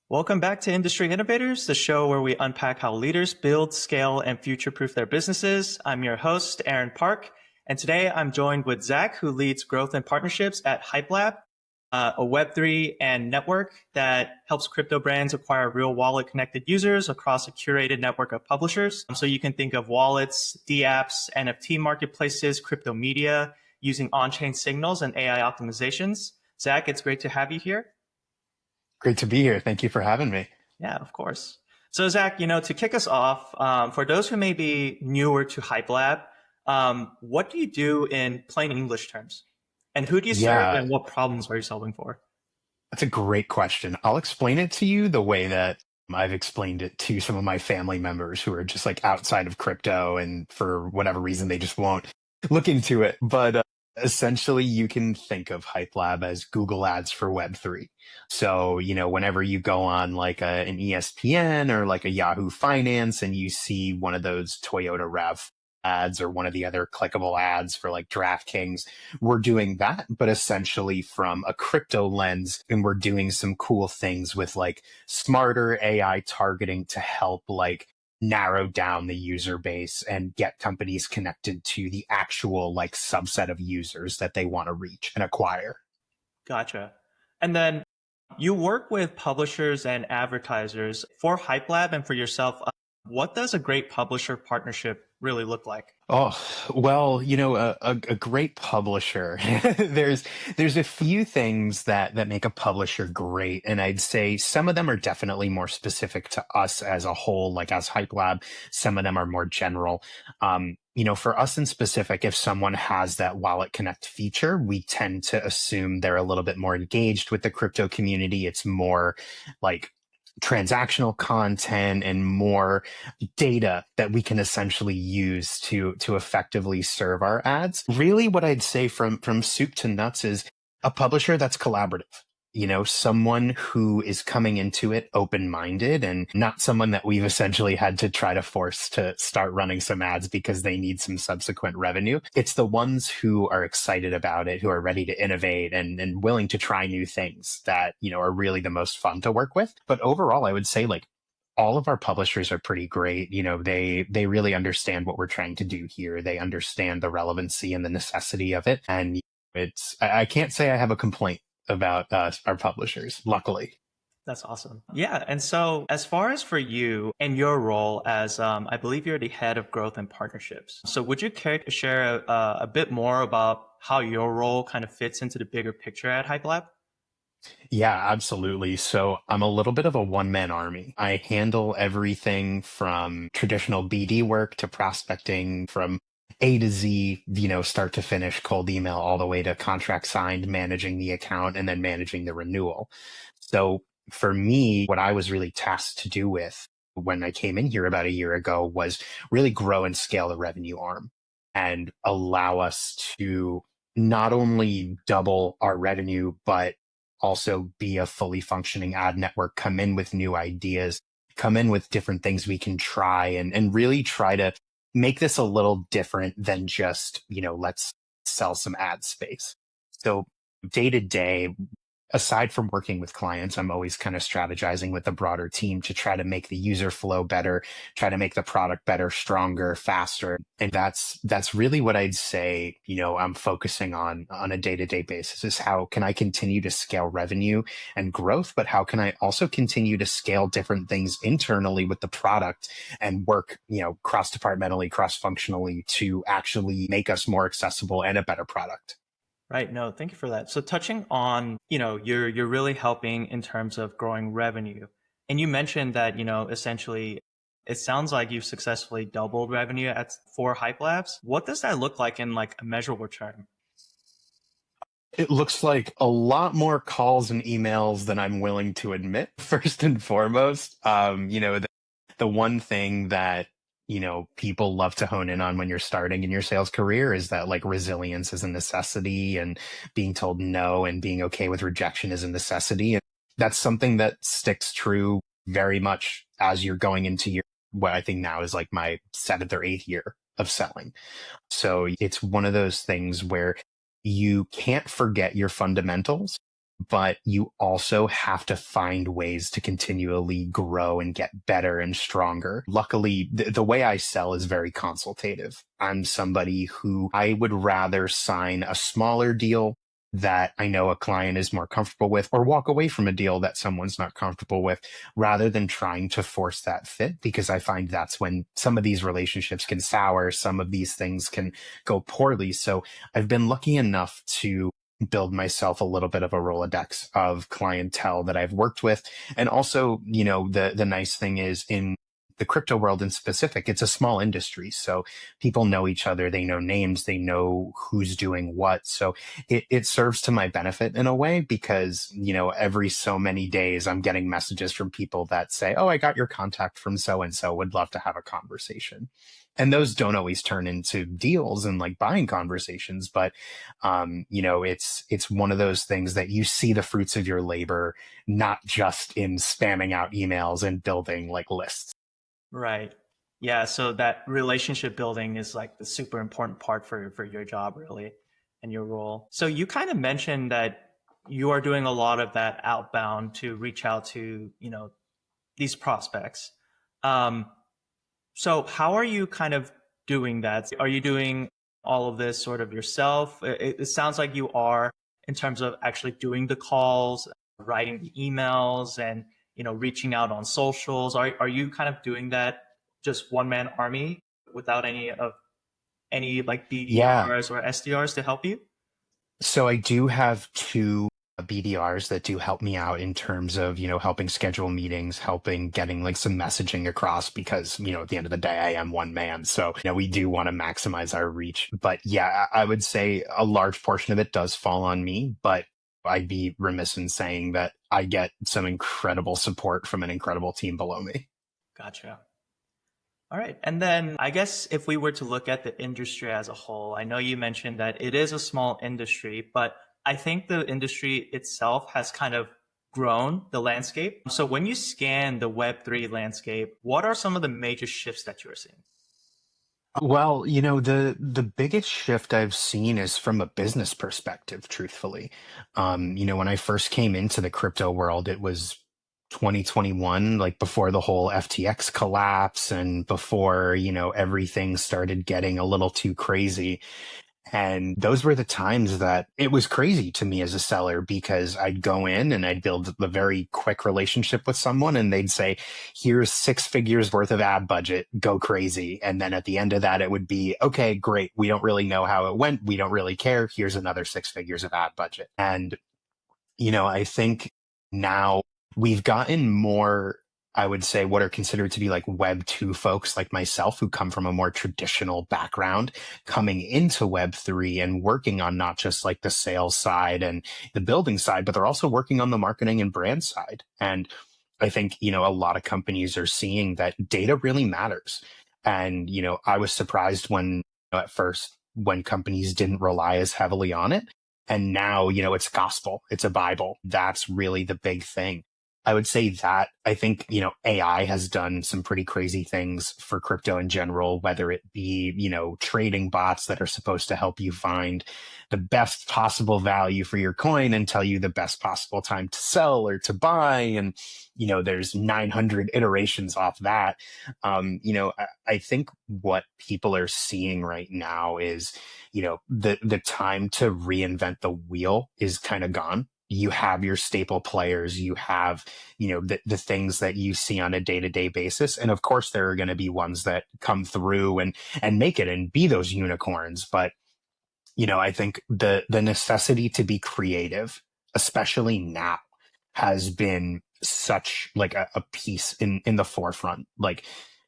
Welcome back to Industry Innovators, the show where we unpack how leaders build, scale, and future-proof their businesses. I'm your host, Aaron Park, and today I'm joined with Zach, who leads growth and partnerships at HypeLab, a Web3 and network that helps crypto brands acquire real wallet-connected users across a curated network of publishers. So you can think of wallets, dApps, NFT marketplaces, crypto media, using on-chain signals and AI optimizations. Zach, it's great to have you here. Great to be here. Thank you for having me. Yeah, of course. So Zach, to kick us off, for those who may be newer to HypeLab, what do you do in plain English terms? And who do you serve and what problems are you solving for? That's a great question. I'll explain it to you the way that I've explained it to some of my family members who are just like outside of crypto and for whatever reason, they just won't look into it. But essentially, you can think of HypeLab as Google Ads for Web3. So, whenever you go on like an ESPN or like a Yahoo Finance and you see one of those Toyota RAV ads or one of the other clickable ads for like DraftKings, we're doing that, but essentially from a crypto lens. And we're doing some cool things with like smarter AI targeting to help like narrow down the user base and get companies connected to the actual like subset of users that they want to reach and acquire. Gotcha. And then you work with publishers and advertisers. For HypeLab and for yourself, what does a great publisher partnership really look like? Oh, well, a great publisher, there's a few things that make a publisher great. And I'd say some of them are definitely more specific to us as a whole, like as HypeLab. Some of them are more general. For us in specific, if someone has that Wallet Connect feature, we tend to assume they're a little bit more engaged with the crypto community. It's more like transactional content and more data that we can essentially use to effectively serve our ads. Really what I'd say from soup to nuts is a publisher that's collaborative. Someone who is coming into it open-minded and not someone that we've essentially had to try to force to start running some ads because they need some subsequent revenue. It's the ones who are excited about it, who are ready to innovate and willing to try new things that, are really the most fun to work with. But overall, I would say like all of our publishers are pretty great. They really understand what we're trying to do here. They understand the relevancy and the necessity of it. And I can't say I have a complaint about our publishers, luckily. That's awesome. Yeah. And so as far as for you and your role as, I believe you're the head of growth and partnerships. So would you care to share a bit more about how your role kind of fits into the bigger picture at HypeLab? Yeah, absolutely. So I'm a little bit of a one-man army. I handle everything from traditional BD work to prospecting, from A to Z, start to finish, cold email, all the way to contract signed, managing the account, and then managing the renewal. So for me, what I was really tasked to do with when I came in here about a year ago was really grow and scale the revenue arm and allow us to not only double our revenue, but also be a fully functioning ad network, come in with new ideas, come in with different things we can try and really try to make this a little different than just, let's sell some ad space. So day to day, aside from working with clients, I'm always kind of strategizing with the broader team to try to make the user flow better, try to make the product better, stronger, faster. And that's really what I'd say, I'm focusing on a day-to-day basis is how can I continue to scale revenue and growth, but how can I also continue to scale different things internally with the product and work, cross-departmentally, cross-functionally to actually make us more accessible and a better product. Right. No, thank you for that. So touching on, you're really helping in terms of growing revenue. And you mentioned that, essentially it sounds like you've successfully doubled revenue for HypeLabs. What does that look like in like a measurable term? It looks like a lot more calls and emails than I'm willing to admit, first and foremost. The one thing that people love to hone in on when you're starting in your sales career is that like resilience is a necessity and being told no and being okay with rejection is a necessity. And that's something that sticks true very much as you're going into what I think now is like my 7th or 8th year of selling. So it's one of those things where you can't forget your fundamentals, but you also have to find ways to continually grow and get better and stronger. Luckily, the way I sell is very consultative. I'm somebody who I would rather sign a smaller deal that I know a client is more comfortable with, or walk away from a deal that someone's not comfortable with, rather than trying to force that fit, because I find that's when some of these relationships can sour, some of these things can go poorly. So I've been lucky enough to build myself a little bit of a Rolodex of clientele that I've worked with. And also, the nice thing is, in the crypto world in specific, it's a small industry. So people know each other, they know names, they know who's doing what. So it serves to my benefit in a way, because, every so many days I'm getting messages from people that say, "Oh, I got your contact from so and so, would love to have a conversation." And those don't always turn into deals and like buying conversations, but it's one of those things that you see the fruits of your labor, not just in spamming out emails and building like lists. Right. Yeah. So that relationship building is like the super important part for your job, really, and your role. So you kind of mentioned that you are doing a lot of that outbound to reach out to, these prospects. Um, so how are you kind of doing that? Are you doing all of this sort of yourself? It sounds like you are, in terms of actually doing the calls, writing the emails, and reaching out on socials. Are you kind of doing that just one man army without any like Yeah. BDRs or SDRs to help you? So I do have two BDRs that do help me out in terms of, helping schedule meetings, helping getting like some messaging across, because, at the end of the day, I am one man. So, we do want to maximize our reach. But yeah, I would say a large portion of it does fall on me, but I'd be remiss in saying that I get some incredible support from an incredible team below me. Gotcha. All right. And then I guess if we were to look at the industry as a whole, I know you mentioned that it is a small industry, but I think the industry itself has kind of grown the landscape. So when you scan the Web3 landscape, what are some of the major shifts that you're seeing? Well, the biggest shift I've seen is from a business perspective, truthfully. When I first came into the crypto world, it was 2021, like before the whole FTX collapse and before, everything started getting a little too crazy. And those were the times that it was crazy to me as a seller, because I'd go in and I'd build a very quick relationship with someone and they'd say, "Here's 6 figures worth of ad budget, go crazy." And then at the end of that, it would be, "Okay, great. We don't really know how it went. We don't really care. Here's another 6 figures of ad budget." And I think now we've gotten more, I would say, what are considered to be like Web 2 folks like myself, who come from a more traditional background, coming into Web 3 and working on not just like the sales side and the building side, but they're also working on the marketing and brand side. And I think, a lot of companies are seeing that data really matters. And, I was surprised when, at first, when companies didn't rely as heavily on it. And now, it's gospel, it's a Bible. That's really the big thing. I would say that I think, AI has done some pretty crazy things for crypto in general, whether it be, trading bots that are supposed to help you find the best possible value for your coin and tell you the best possible time to sell or to buy. And, there's 900 iterations off that. I think what people are seeing right now is, the time to reinvent the wheel is kind of gone. You have your staple players, you have, the things that you see on a day-to-day basis. And of course, there are going to be ones that come through and make it and be those unicorns. But, I think the necessity to be creative, especially now, has been such like a piece in the forefront. Like,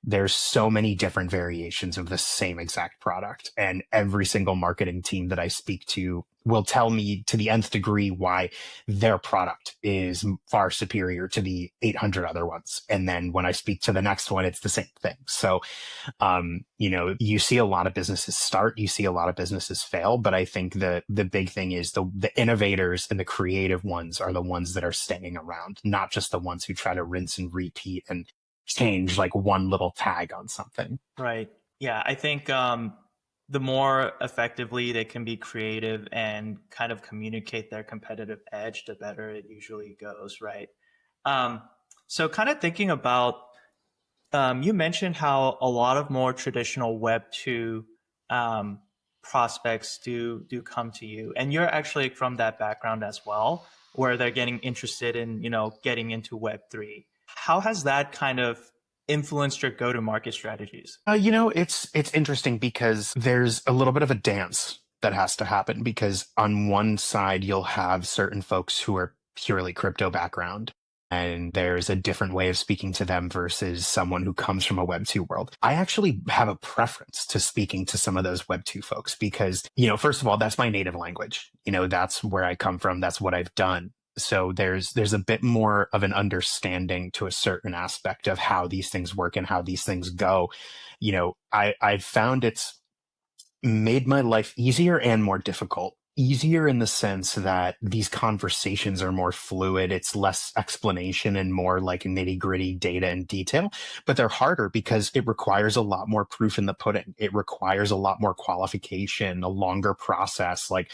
there's so many different variations of the same exact product, and every single marketing team that I speak to will tell me to the nth degree why their product is far superior to the 800 other ones. And then when I speak to the next one, it's the same thing. So, you see a lot of businesses start, you see a lot of businesses fail, but I think the big thing is the innovators and the creative ones are the ones that are staying around, not just the ones who try to rinse and repeat and change like one little tag on something. Right. Yeah, I think the more effectively they can be creative and kind of communicate their competitive edge, the better it usually goes, right? Um, so, kind of thinking about, you mentioned how a lot of more traditional Web2 um, prospects do come to you, and you're actually from that background as well, where they're getting interested in getting into Web3. How has that kind of influenced your go-to-market strategies? It's interesting because there's a little bit of a dance that has to happen because on one side you'll have certain folks who are purely crypto background and there's a different way of speaking to them versus someone who comes from a Web 2 world. I actually have a preference to speaking to some of those Web 2 folks because, first of all, that's my native language. That's where I come from. That's what I've done. So there's a bit more of an understanding to a certain aspect of how these things work and how these things go. I've found it's made my life easier and more difficult. Easier in the sense that these conversations are more fluid. It's less explanation and more like nitty gritty data and detail, but they're harder because it requires a lot more proof in the pudding. It requires a lot more qualification, a longer process. Like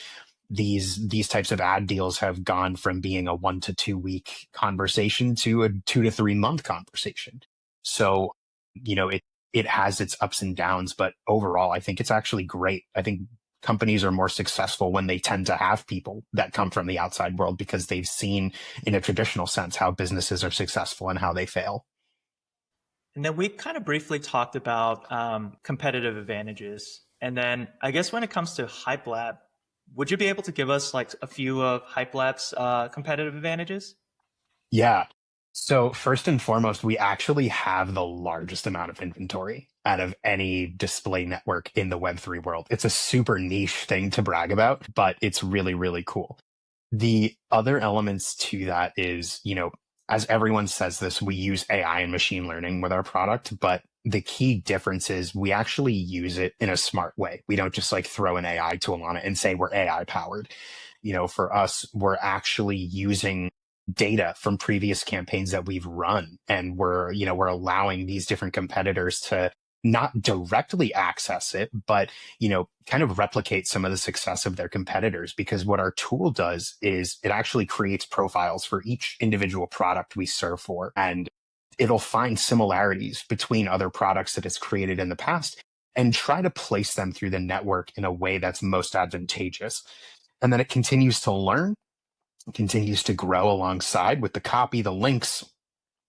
these types of ad deals have gone from being a 1 to 2 week conversation to a 2 to 3 month conversation. So, it has its ups and downs, but overall, I think it's actually great. I think companies are more successful when they tend to have people that come from the outside world because they've seen in a traditional sense how businesses are successful and how they fail. And then we kind of briefly talked about competitive advantages. And then I guess when it comes to HypeLab, would you be able to give us like a few of HypeLab's competitive advantages? Yeah. So first and foremost, we actually have the largest amount of inventory out of any display network in the Web3 world. It's a super niche thing to brag about, but it's really, really cool. The other elements to that is, as everyone says this, we use AI and machine learning with our product, but the key difference is we actually use it in a smart way. We don't just like throw an AI tool on it and say we're AI powered. For us, we're actually using data from previous campaigns that we've run and we're allowing these different competitors to not directly access it, but kind of replicate some of the success of their competitors. Because what our tool does is it actually creates profiles for each individual product we serve for, and it'll find similarities between other products that it's created in the past and try to place them through the network in a way that's most advantageous. And then it continues to learn, continues to grow alongside with the copy, the links,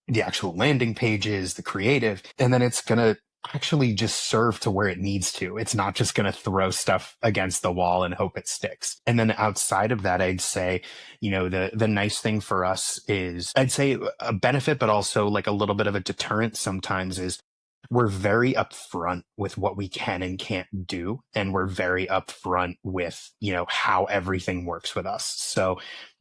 the actual landing pages, the creative, and then it's going to actually just serve to where it needs to. It's not just going to throw stuff against the wall and hope it sticks. And then outside of that, I'd say, the nice thing for us is, I'd say a benefit, but also like a little bit of a deterrent sometimes is we're very upfront with what we can and can't do. And we're very upfront with, how everything works with us. So,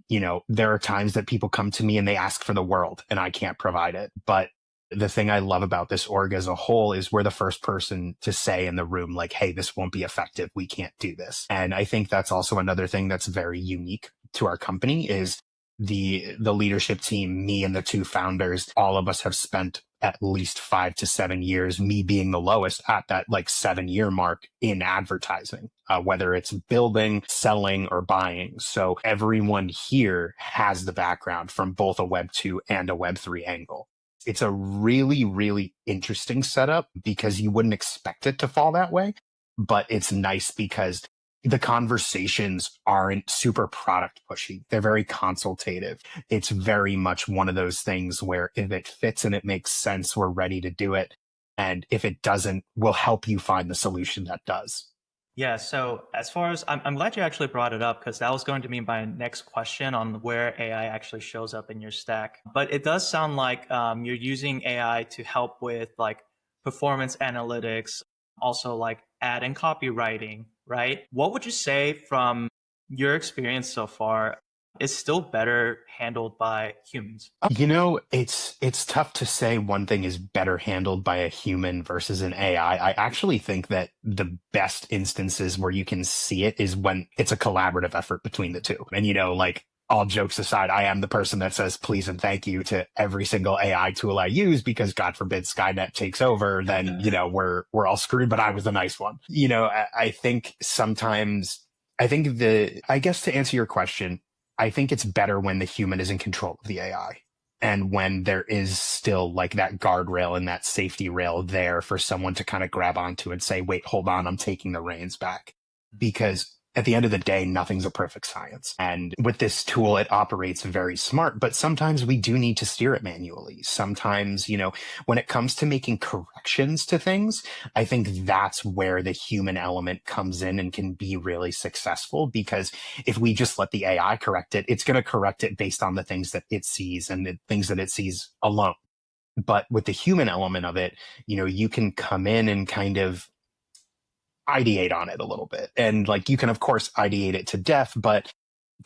there are times that people come to me and they ask for the world and I can't provide it. But the thing I love about this org as a whole is we're the first person to say in the room, like, hey, this won't be effective. We can't do this. And I think that's also another thing that's very unique to our company is the leadership team, me and the two founders, all of us have spent at least 5 to 7 years, me being the lowest at that like 7 year mark in advertising, whether it's building, selling, or buying. So everyone here has the background from both a Web 2 and a Web 3 angle. It's a really, really interesting setup because you wouldn't expect it to fall that way. But it's nice because the conversations aren't super product pushy. They're very consultative. It's very much one of those things where if it fits and it makes sense, we're ready to do it. And if it doesn't, we'll help you find the solution that does. Yeah, so as far as I'm glad you actually brought it up because that was going to be my next question on where AI actually shows up in your stack. But it does sound like you're using AI to help with like performance analytics, also like ad and copywriting, right? What would you say from your experience so far is still better handled by humans? It's tough to say one thing is better handled by a human versus an AI. I actually think that the best instances where you can see it is when it's a collaborative effort between the two. And like all jokes aside, I am the person that says please and thank you to every single AI tool I use, because God forbid Skynet takes over, then, we're all screwed, but I was the nice one. I think sometimes, I guess to answer your question, I think it's better when the human is in control of the AI. And when there is still like that guardrail and that safety rail there for someone to kind of grab onto and say, wait, hold on, I'm taking the reins back. Because at the end of the day, nothing's a perfect science. And with this tool, it operates very smart, but sometimes we do need to steer it manually. Sometimes, when it comes to making corrections to things, I think that's where the human element comes in and can be really successful. Because if we just let the AI correct it, it's going to correct it based on the things that it sees and the things that it sees alone. But with the human element of it, you can come in and kind of ideate on it a little bit. And like, you can, of course, ideate it to death, but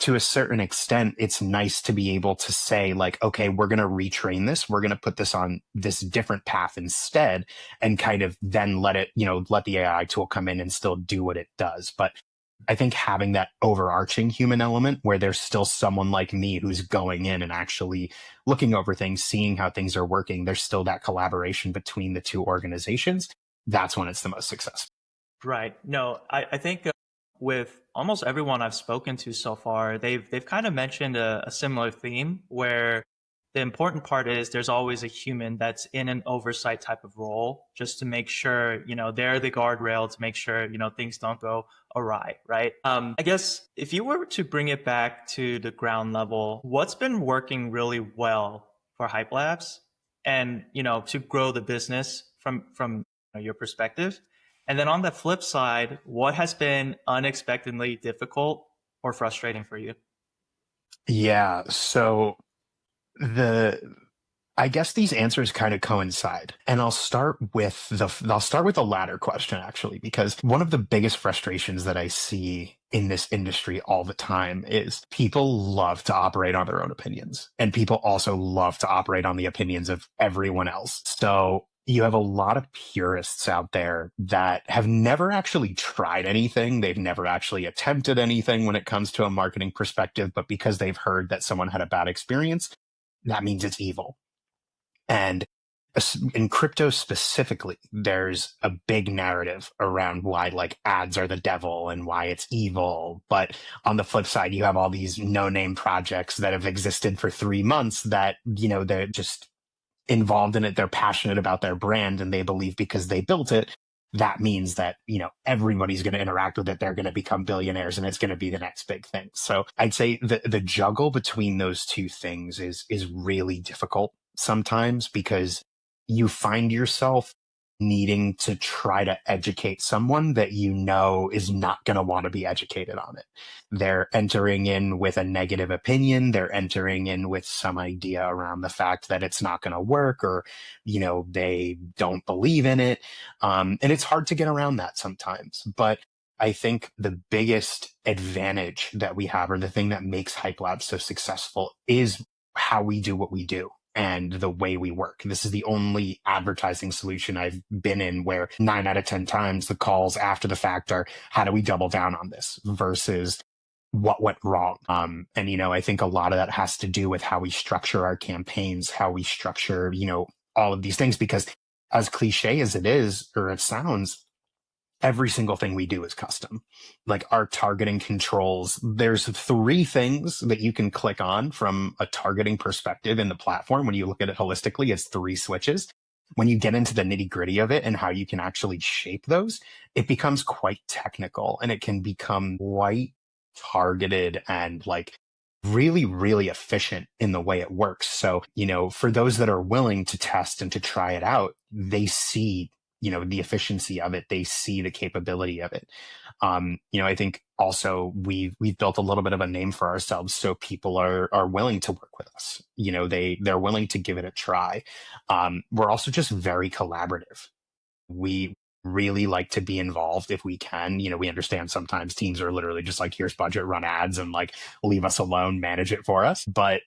to a certain extent, it's nice to be able to say like, okay, we're going to retrain this. We're going to put this on this different path instead, and kind of then let it, let the AI tool come in and still do what it does. But I think having that overarching human element where there's still someone like me who's going in and actually looking over things, seeing how things are working, there's still that collaboration between the two organizations. That's when it's the most successful. Right. No, I think with almost everyone I've spoken to so far, they've kind of mentioned a similar theme where the important part is there's always a human that's in an oversight type of role, just to make sure, they're the guardrail to make sure, things don't go awry, right? I guess if you were to bring it back to the ground level, what's been working really well for Hype Labs and, to grow the business from your perspective? And then on the flip side, what has been unexpectedly difficult or frustrating for you? Yeah. So the I guess these answers kind of coincide. And I'll start with the latter question, actually, because one of the biggest frustrations that I see in this industry all the time is people love to operate on their own opinions, and people also love to operate on the opinions of everyone else. So you have a lot of purists out there that have never actually tried anything. They've never actually attempted anything when it comes to a marketing perspective, but because they've heard that someone had a bad experience, that means it's evil. And in crypto specifically, there's a big narrative around why like ads are the devil and why it's evil. But on the flip side, you have all these no-name projects that have existed for 3 months that, they're just involved in it. They're passionate about their brand, and they believe because they built it, that means that, everybody's going to interact with it. They're going to become billionaires and it's going to be the next big thing. So I'd say the juggle between those two things is really difficult sometimes, because you find yourself needing to try to educate someone that is not going to want to be educated on it. They're entering in with a negative opinion. They're entering in with some idea around the fact that it's not going to work, or, they don't believe in it. And it's hard to get around that sometimes. But I think the biggest advantage that we have, or the thing that makes HypeLab so successful, is how we do what we do and the way we work. This is the only advertising solution I've been in where 9 out of 10 times the calls after the fact are, how do we double down on this versus what went wrong? And I think a lot of that has to do with how we structure our campaigns, how we structure, all of these things, because as cliche as it is, or it sounds, every single thing we do is custom. Like our targeting controls, there's 3 things that you can click on from a targeting perspective in the platform. When you look at it holistically, it's 3 switches. When you get into the nitty gritty of it and how you can actually shape those, it becomes quite technical, and it can become quite targeted and like really, really efficient in the way it works. So, for those that are willing to test and to try it out, they see the efficiency of it. They see the capability of it. I think also we've built a little bit of a name for ourselves, so people are willing to work with us. They're willing to give it a try. We're also just very collaborative. We really like to be involved if we can. We understand sometimes teams are literally just like, here's budget, run ads, and like leave us alone, manage it for us. But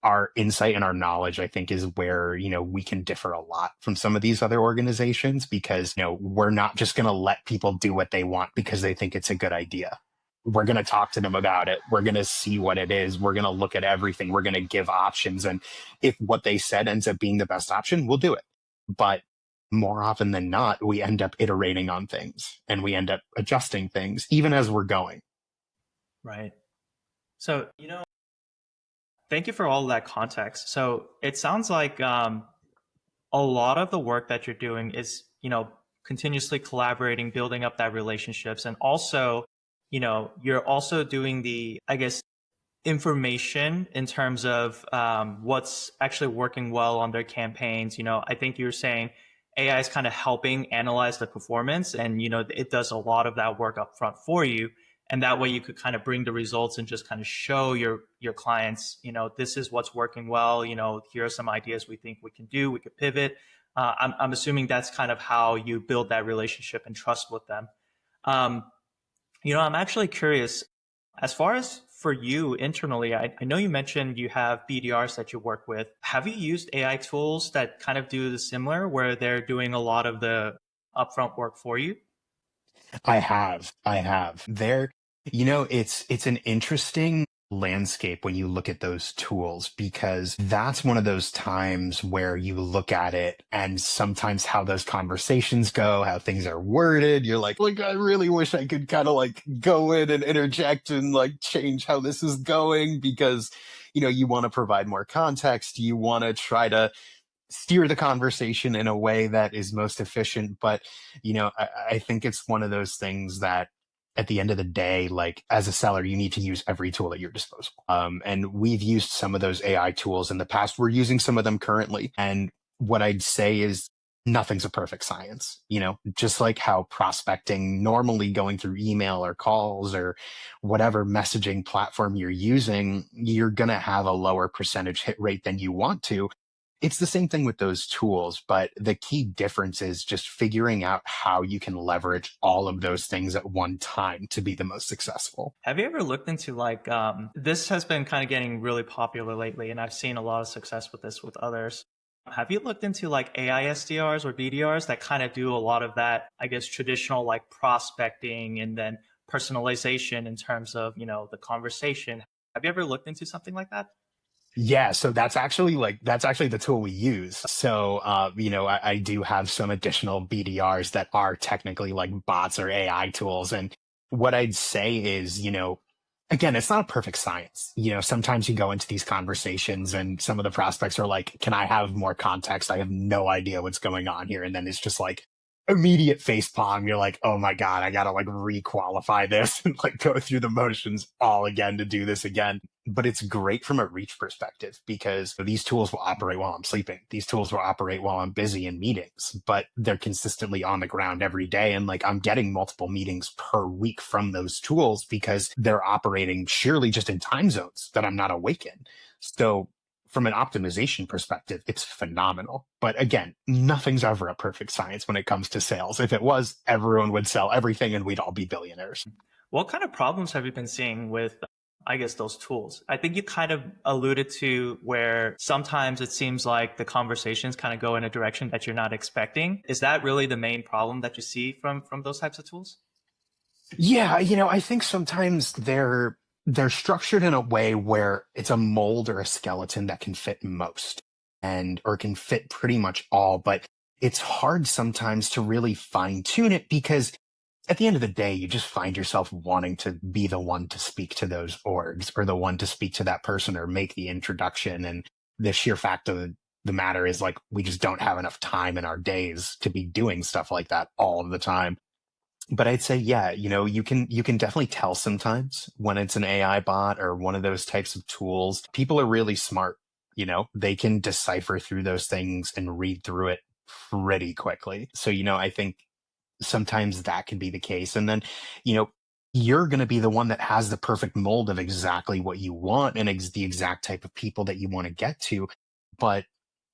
our insight and our knowledge, I think, is where, we can differ a lot from some of these other organizations, because, we're not just going to let people do what they want because they think it's a good idea. we're going to talk to them about it. We're going to see what it is. We're going to look at everything. We're going to give options. And if what they said ends up being the best option, we'll do it. But more often than not, we end up iterating on things and we end up adjusting things even as we're going. Right. So, thank you for all of that context. So it sounds like a lot of the work that you're doing is, continuously collaborating, building up that relationships. And also, you're also doing the, I guess, information in terms of what's actually working well on their campaigns. I think you're saying AI is kind of helping analyze the performance, and it does a lot of that work up front for you. And that way you could kind of bring the results and just kind of show your clients, this is what's working well. Here are some ideas we think we can do. We could pivot. I'm assuming that's kind of how you build that relationship and trust with them. Um, I'm actually curious, as far as for you internally, I know you mentioned you have BDRs that you work with. Have you used AI tools that kind of do the similar, where they're doing a lot of the upfront work for you? I have. It's an interesting landscape when you look at those tools, because that's one of those times where you look at it and sometimes how those conversations go, how things are worded, you're like, I really wish I could kind of like go in and interject and like change how this is going, because, you want to provide more context. You want to try to steer the conversation in a way that is most efficient. But, I think it's one of those things that at the end of the day, like as a seller, you need to use every tool at your disposal. And we've used some of those AI tools in the past. We're using some of them currently. And what I'd say is nothing's a perfect science, just like how prospecting, normally going through email or calls or whatever messaging platform you're using, you're going to have a lower percentage hit rate than you want to. It's the same thing with those tools, but the key difference is just figuring out how you can leverage all of those things at one time to be the most successful. Have you ever looked into like this has been kind of getting really popular lately, and I've seen a lot of success with this with others. Have you looked into like AI SDRs or BDRs that kind of do a lot of that, I guess, traditional like prospecting and then personalization in terms of, the conversation? Have you ever looked into something like that? Yeah, so that's actually the tool we use. So I do have some additional BDRs that are technically like bots or AI tools. And what I'd say is, again, it's not a perfect science. Sometimes you go into these conversations and some of the prospects are like, can I have more context? I have no idea what's going on here. And then it's just like immediate face palm. You're like, oh my God, I gotta like requalify this and like go through the motions all again to do this again. But it's great from a reach perspective, because these tools will operate while I'm sleeping. These tools will operate while I'm busy in meetings, but they're consistently on the ground every day. And like I'm getting multiple meetings per week from those tools because they're operating surely just in time zones that I'm not awake in. So from an optimization perspective, it's phenomenal. But again, nothing's ever a perfect science when it comes to sales. If it was, everyone would sell everything and we'd all be billionaires. What kind of problems have you been seeing with, I guess, those tools? I think you kind of alluded to where sometimes it seems like the conversations kind of go in a direction that you're not expecting. Is that really the main problem that you see from those types of tools? Yeah, I think sometimes they're structured in a way where it's a mold or a skeleton that can fit most and or can fit pretty much all, but it's hard sometimes to really fine tune it, because at the end of the day, you just find yourself wanting to be the one to speak to those orgs or the one to speak to that person or make the introduction. And the sheer fact of the matter is like, we just don't have enough time in our days to be doing stuff like that all of the time. But I'd say, yeah, you can definitely tell sometimes when it's an AI bot or one of those types of tools. People are really smart. They can decipher through those things and read through it pretty quickly. So, I think sometimes that can be the case. And then, you know, you're going to be the one that has the perfect mold of exactly what you want and the exact type of people that you want to get to. But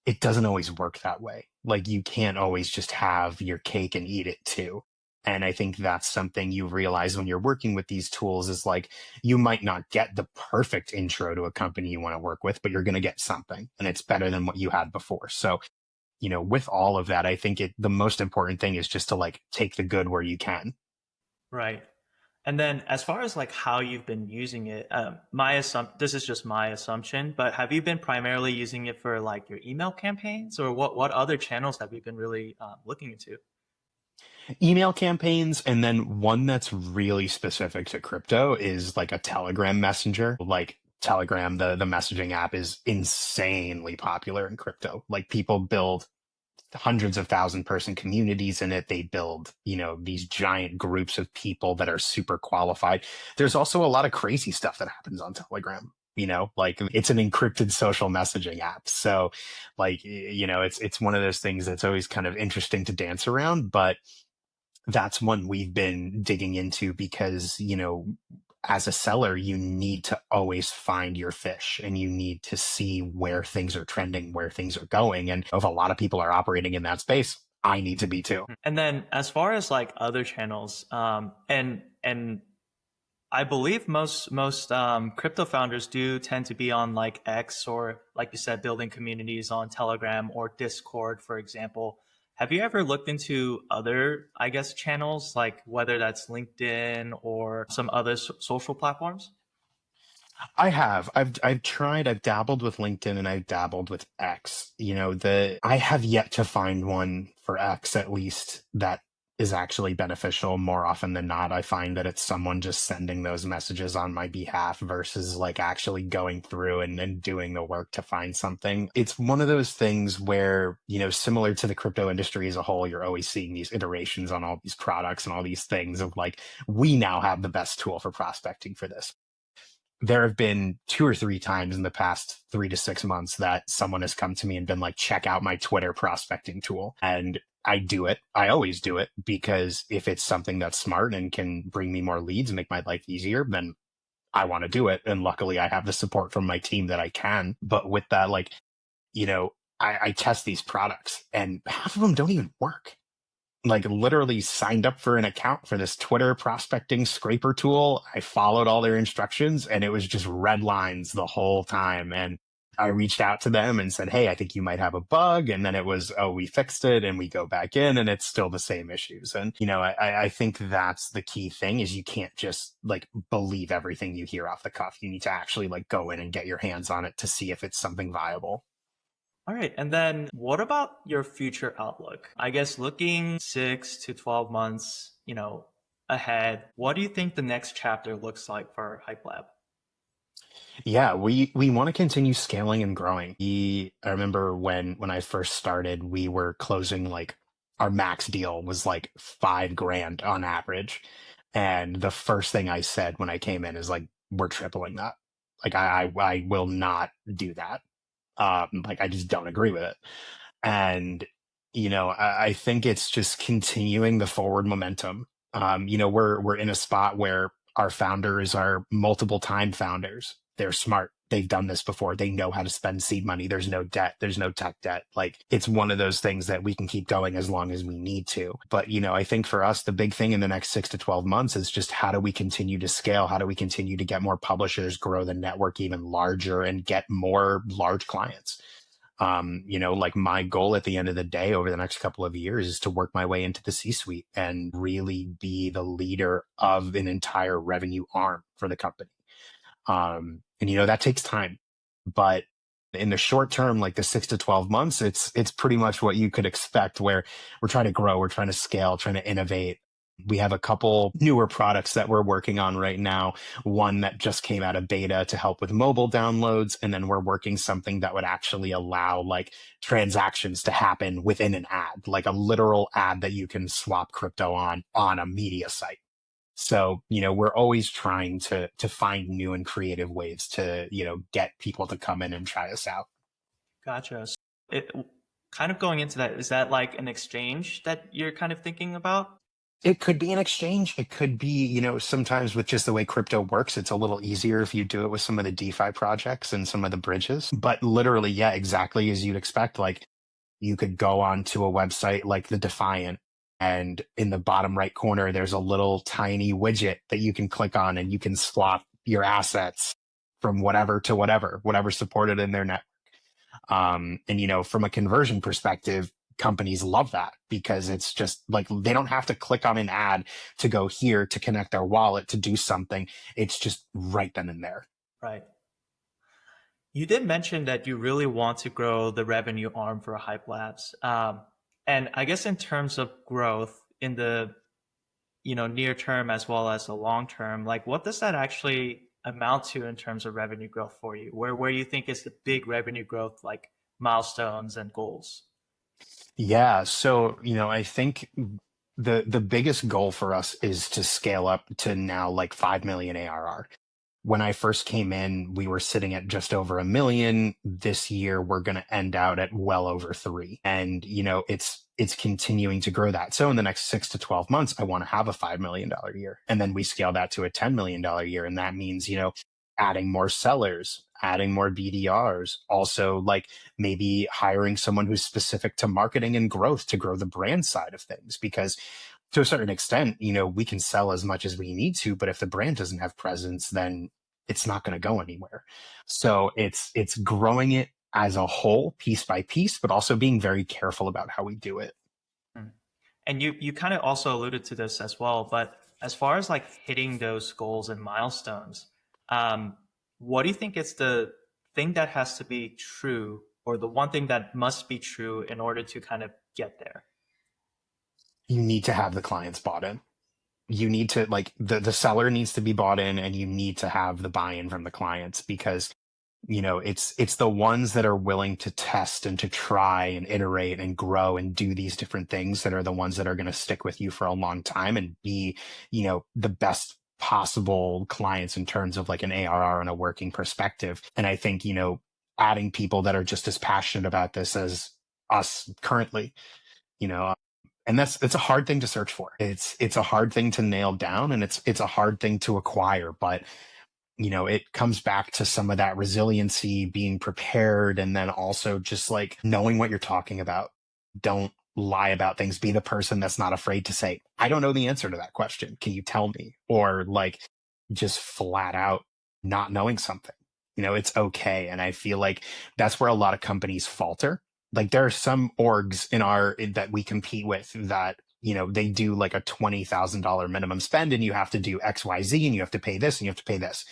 it doesn't always work that way. Like you can't always just have your cake and eat it too. And I think that's something you realize when you're working with these tools is like, you might not get the perfect intro to a company you want to work with, but you're going to get something and it's better than what you had before. So, with all of that, I think the most important thing is just to like take the good where you can. Right. And then as far as like how you've been using it, this is just my assumption, but have you been primarily using it for like your email campaigns, or what other channels have you been really looking into? Email campaigns, and then one that's really specific to crypto is like a Telegram messenger. Like Telegram, the messaging app is insanely popular in crypto. Like people build hundreds of thousand person communities in it. They build, these giant groups of people that are super qualified. There's also a lot of crazy stuff that happens on Telegram. Like it's an encrypted social messaging app. So like, it's one of those things that's always kind of interesting to dance around, but that's one we've been digging into because, as a seller, you need to always find your fish and you need to see where things are trending, where things are going. And if a lot of people are operating in that space, I need to be too. And then as far as like other channels, and I believe most crypto founders do tend to be on like X, or like you said, building communities on Telegram or Discord, for example. Have you ever looked into other, I guess, channels, like whether that's LinkedIn or some other social platforms? I have. I've dabbled with LinkedIn and I've dabbled with X. I have yet to find one for X at least that is actually beneficial. More often than not, I find that it's someone just sending those messages on my behalf versus like actually going through and doing the work to find something. It's one of those things where, similar to the crypto industry as a whole, you're always seeing these iterations on all these products and all these things of like, we now have the best tool for prospecting for this. There have been 2 or 3 times in the past 3 to 6 months that someone has come to me and been like, check out my Twitter prospecting tool. And I do it. I always do it because if it's something that's smart and can bring me more leads and make my life easier, then I want to do it. And luckily I have the support from my team that I can. But with that, like, I test these products and half of them don't even work. Like literally signed up for an account for this Twitter prospecting scraper tool. I followed all their instructions and it was just red lines the whole time. And I reached out to them and said, hey, I think you might have a bug. And then it was, oh, we fixed it, and we go back in and it's still the same issues. And, I think that's the key thing is you can't just like believe everything you hear off the cuff. You need to actually like go in and get your hands on it to see if it's something viable. All right. And then what about your future outlook? I guess looking 6 to 12 months, ahead, what do you think the next chapter looks like for HypeLab? Yeah, we want to continue scaling and growing. I remember when I first started, we were closing like our max deal was like 5 grand on average. And the first thing I said when I came in is like, we're tripling that. Like I will not do that. Like I just don't agree with it. And I think it's just continuing the forward momentum. We're in a spot where our founders are multiple time founders. They're smart. They've done this before. They know how to spend seed money. There's no debt. There's no tech debt. Like it's one of those things that we can keep going as long as we need to. But, I think for us, the big thing in the next 6 to 12 months is just how do we continue to scale? How do we continue to get more publishers, grow the network even larger, and get more large clients? Like my goal at the end of the day over the next couple of years is to work my way into the C-suite and really be the leader of an entire revenue arm for the company. And that takes time, but in the short term, like the 6 to 12 months, it's pretty much what you could expect where we're trying to grow, we're trying to scale, trying to innovate. We have a couple newer products that we're working on right now. One that just came out of beta to help with mobile downloads. And then we're working something that would actually allow like transactions to happen within an ad, like a literal ad that you can swap crypto on a media site. So, we're always trying to find new and creative ways to, get people to come in and try us out. Gotcha. So it kind of going into that, is that like an exchange that you're kind of thinking about? It could be an exchange. It could be, sometimes with just the way crypto works, it's a little easier if you do it with some of the DeFi projects and some of the bridges. But literally, yeah, exactly as you'd expect. Like you could go onto a website like the Defiant, and in the bottom right corner, there's a little tiny widget that you can click on and you can swap your assets from whatever to whatever supported in their network. And, from a conversion perspective, companies love that because it's just like they don't have to click on an ad to go here to connect their wallet to do something. It's just right then and there. Right. You did mention that you really want to grow the revenue arm for Hype Labs. And I guess in terms of growth in the near term as well as the long term, like what does that actually amount to in terms of revenue growth for you? Where you think is the big revenue growth, like milestones and goals? Yeah. So, I think the biggest goal for us is to scale up to now like 5 million ARR. When I first came in, we were sitting at just over 1 million. This year, we're going to end out at well over 3. And, it's continuing to grow that. So in the next 6 to 12 months, I want to have a $5 million year. And then we scale that to a $10 million year. And that means, adding more sellers, adding more BDRs, also like maybe hiring someone who's specific to marketing and growth to grow the brand side of things. Because to a certain extent, we can sell as much as we need to, but if the brand doesn't have presence, then it's not going to go anywhere. So it's growing it as a whole, piece by piece, but also being very careful about how we do it. Mm. And you kind of also alluded to this as well, but as far as like hitting those goals and milestones, um, what do you think is the thing that has to be true, or the one thing that must be true in order to kind of get there? You need to have the clients bought in. You need to like the seller needs to be bought in, and you need to have the buy-in from the clients because it's the ones that are willing to test and to try and iterate and grow and do these different things that are the ones that are going to stick with you for a long time and be the best possible clients in terms of like an ARR and a working perspective. And I think adding people that are just as passionate about this as us currently, you know and it's a hard thing to search for. It's a hard thing to nail down, and it's a hard thing to acquire, but it comes back to some of that resiliency, being prepared, and then also just like knowing what you're talking about. Don't lie about things. Be the person that's not afraid to say, I don't know the answer to that question. Can you tell me? Or like just flat out not knowing something. It's okay. And I feel like that's where a lot of companies falter. Like there are some orgs that we compete with that they do like a $20,000 minimum spend, and you have to do XYZ, and you have to pay this, and you have to pay this.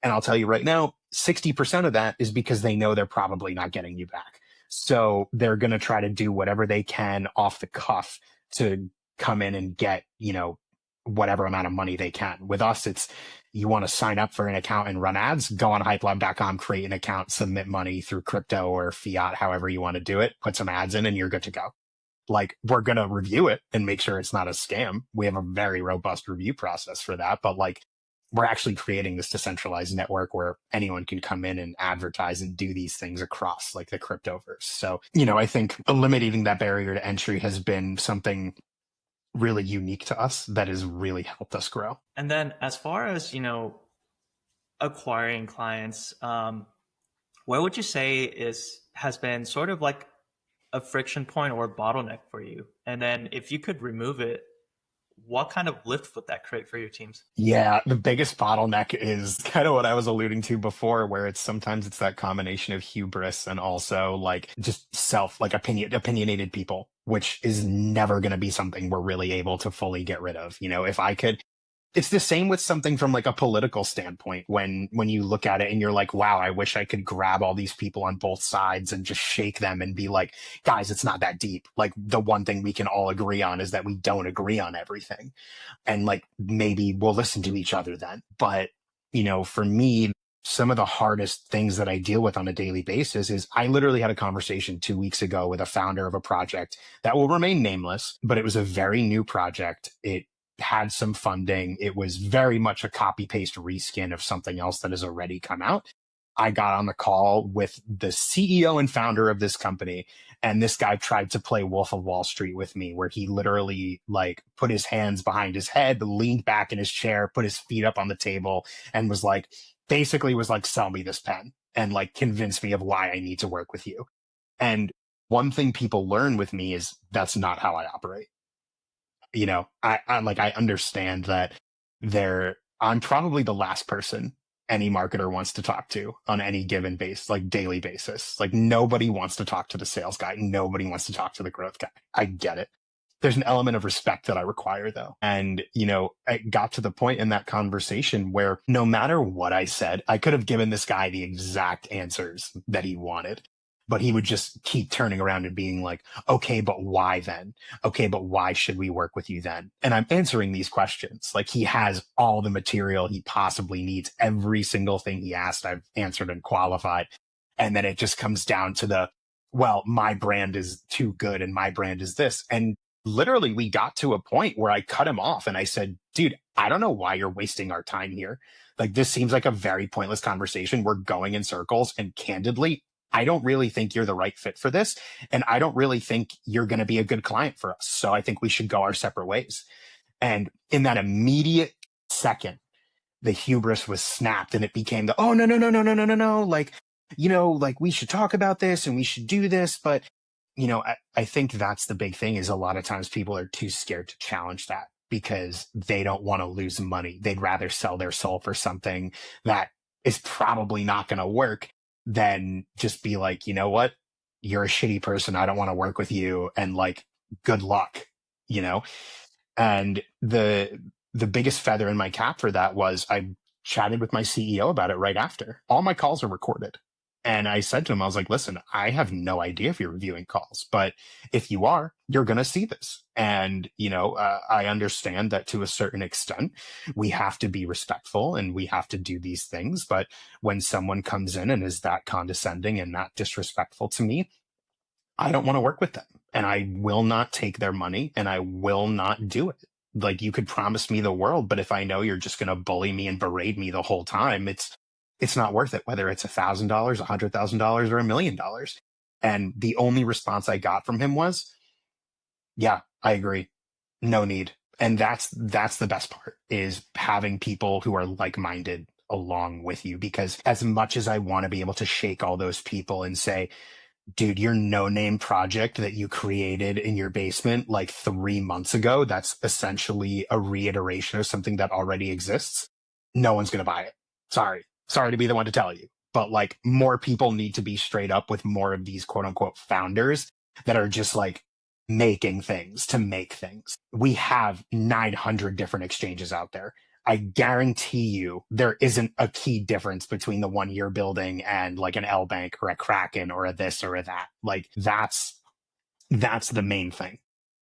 And I'll tell you right now, 60% of that is because they know they're probably not getting you back. So they're going to try to do whatever they can off the cuff to come in and get, whatever amount of money they can. With us, it's you want to sign up for an account and run ads, go on hypelab.com, create an account, submit money through crypto or fiat, however you want to do it, put some ads in, and you're good to go. Like, we're going to review it and make sure it's not a scam. We have a very robust review process for that. But like, we're actually creating this decentralized network where anyone can come in and advertise and do these things across like the cryptoverse. So, I think eliminating that barrier to entry has been something really unique to us that has really helped us grow. And then as far as, acquiring clients, what would you say has been sort of like a friction point or a bottleneck for you? And then if you could remove it, what kind of lift would that create for your teams? Yeah, the biggest bottleneck is kind of what I was alluding to before, where sometimes it's that combination of hubris and also like just like opinionated people, which is never going to be something we're really able to fully get rid of. If I could, it's the same with something from like a political standpoint. When you look at it and you're like, wow, I wish I could grab all these people on both sides and just shake them and be like, guys, it's not that deep. Like, the one thing we can all agree on is that we don't agree on everything. And like, maybe we'll listen to each other then. But, for me, some of the hardest things that I deal with on a daily basis is I literally had a conversation 2 weeks ago with a founder of a project that will remain nameless, but it was a very new project. It had some funding. It was very much a copy paste reskin of something else that has already come out. I got on the call with the CEO and founder of this company, and this guy tried to play Wolf of Wall Street with me, where he literally like put his hands behind his head, leaned back in his chair, put his feet up on the table, and was like, sell me this pen and like convince me of why I need to work with you. And one thing people learn with me is that's not how I operate. I understand that I'm probably the last person any marketer wants to talk to on any given base, like daily basis. Like nobody wants to talk to the sales guy. Nobody wants to talk to the growth guy. I get it. There's an element of respect that I require though. And, it got to the point in that conversation where no matter what I said, I could have given this guy the exact answers that he wanted, but he would just keep turning around and being like, okay, but why then? Okay, but why should we work with you then? And I'm answering these questions. Like he has all the material he possibly needs. Every single thing he asked, I've answered and qualified. And then it just comes down to well, my brand is too good and my brand is this. And literally we got to a point where I cut him off and I said, dude, I don't know why you're wasting our time here. Like this seems like a very pointless conversation. We're going in circles, and candidly, I don't really think you're the right fit for this. And I don't really think you're going to be a good client for us. So I think we should go our separate ways. And in that immediate second, the hubris was snapped and it became oh, no, no, no, no, no, no, no, no. Like, like we should talk about this and we should do this. But, I think that's the big thing is a lot of times people are too scared to challenge that because they don't want to lose money. They'd rather sell their soul for something that is probably not going to work than just be like, you know what? You're a shitty person. I don't want to work with you. And like, good luck, And the biggest feather in my cap for that was I chatted with my CEO about it right after. All my calls are recorded. And I said to him, I was like, listen, I have no idea if you're reviewing calls, but if you are, you're going to see this. And, I understand that to a certain extent, we have to be respectful and we have to do these things. But when someone comes in and is that condescending and that disrespectful to me, I don't want to work with them and I will not take their money and I will not do it. Like you could promise me the world, but if I know you're just going to bully me and berate me the whole time, it's not worth it, whether it's $1,000, $100,000 or $1 million. And the only response I got from him was, yeah, I agree. No need. And that's the best part is having people who are like-minded along with you, because as much as I want to be able to shake all those people and say, dude, your no-name project that you created in your basement like 3 months ago, that's essentially a reiteration of something that already exists. No one's going to buy it. Sorry to be the one to tell you, but like more people need to be straight up with more of these quote unquote founders that are just like making things to make things. We have 900 different exchanges out there. I guarantee you there isn't a key difference between the one you're building and like an L Bank or a Kraken or a this or a that. Like that's the main thing.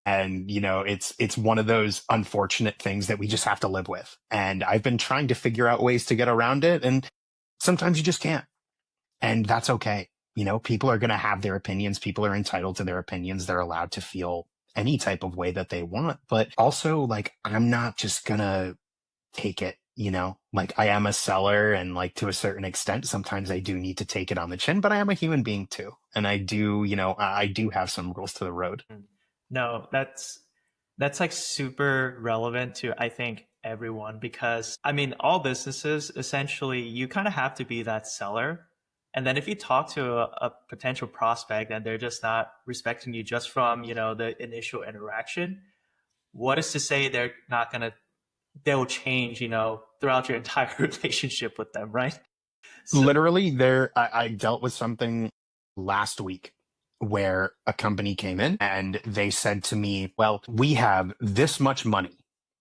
And, it's one of those unfortunate things that we just have to live with. And I've been trying to figure out ways to get around it. And sometimes you just can't. And that's okay. People are going to have their opinions. People are entitled to their opinions. They're allowed to feel any type of way that they want. But also, like, I'm not just going to take it, like I am a seller. And like to a certain extent, sometimes I do need to take it on the chin, but I am a human being too. And I do, I do have some rules to the road. No, that's like super relevant to, I think, everyone, because I mean, all businesses, essentially, you kind of have to be that seller. And then if you talk to a potential prospect and they're just not respecting you just from, the initial interaction, what is to say they'll change, throughout your entire relationship with them, right? So, Literally, I dealt with something last week where a company came in and they said to me, well, we have this much money,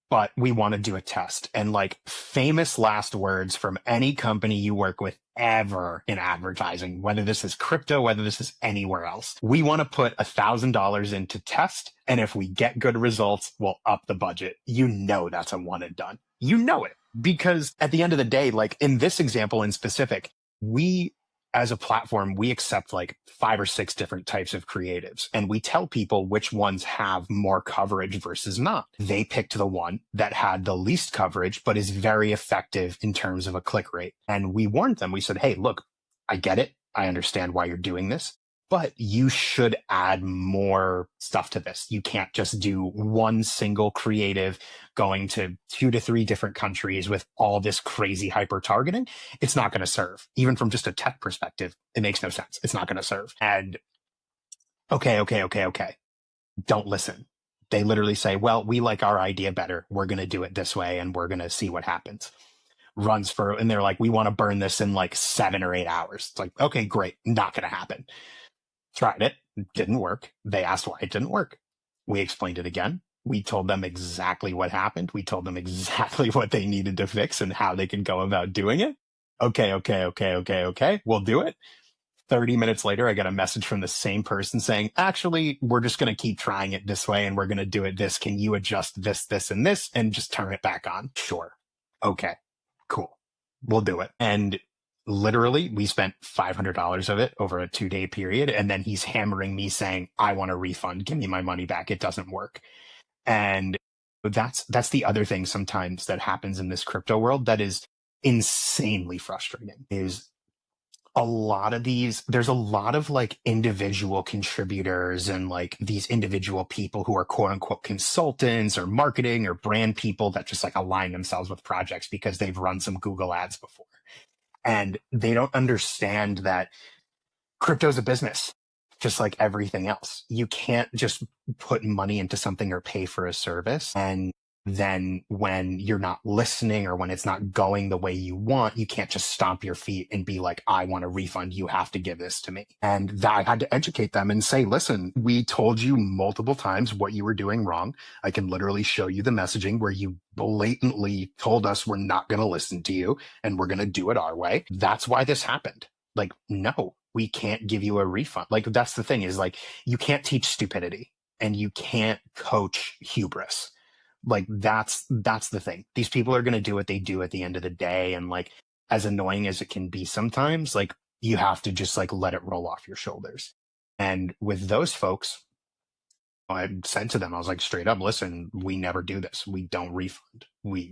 but we want to do a test. And like famous last words from any company you work with ever in advertising, whether this is crypto, whether this is anywhere else, we want to put $1,000 into test. And if we get good results, we'll up the budget. That's a one and done. It. Because at the end of the day, like in this example in specific, we as a platform, we accept like 5 or 6 different types of creatives and we tell people which ones have more coverage versus not. They picked the one that had the least coverage, but is very effective in terms of a click rate. And we warned them. We said, hey, look, I get it. I understand why you're doing this, but you should add more stuff to this. You can't just do one single creative going to 2 to 3 different countries with all this crazy hyper targeting. It's not going to serve. Even from just a tech perspective, it makes no sense. It's not going to serve. And okay. Don't listen. They literally say, well, we like our idea better. We're going to do it this way and we're going to see what happens. runs for, and they're like, we want to burn this in like 7 or 8 hours. It's like, okay, great. Not going to happen. Tried it. Didn't work. They asked why it didn't work. We explained it again. We told them exactly what happened. We told them exactly what they needed to fix and how they could go about doing it. Okay. We'll do it. 30 minutes later, I got a message from the same person saying, actually, we're just going to keep trying it this way and we're going to do it this. Can you adjust this, and this and just turn it back on? Sure. Okay, cool. We'll do it. And literally, we spent $500 of it over a 2-day period. And then he's hammering me saying, I want a refund. Give me my money back. It doesn't work. And that's the other thing sometimes that happens in this crypto world that is insanely frustrating is there's a lot of like individual contributors and like these individual people who are quote unquote consultants or marketing or brand people that just like align themselves with projects because they've run some Google ads before. And they don't understand that crypto's a business, just like everything else. You can't just put money into something or pay for a service and then when you're not listening or when it's not going the way you want, you can't just stomp your feet and be like, I want a refund. You have to give this to me. And that I had to educate them and say, listen, we told you multiple times what you were doing wrong. I can literally show you the messaging where you blatantly told us we're not going to listen to you and we're going to do it our way. That's why this happened. Like, no, we can't give you a refund. Like, that's the thing is like, you can't teach stupidity and you can't coach hubris. Like that's the thing. These people are going to do what they do at the end of the day. And like, as annoying as it can be sometimes, like you have to just like let it roll off your shoulders. And with those folks, I said to them, I was like, straight up, listen, we never do this. We don't refund. We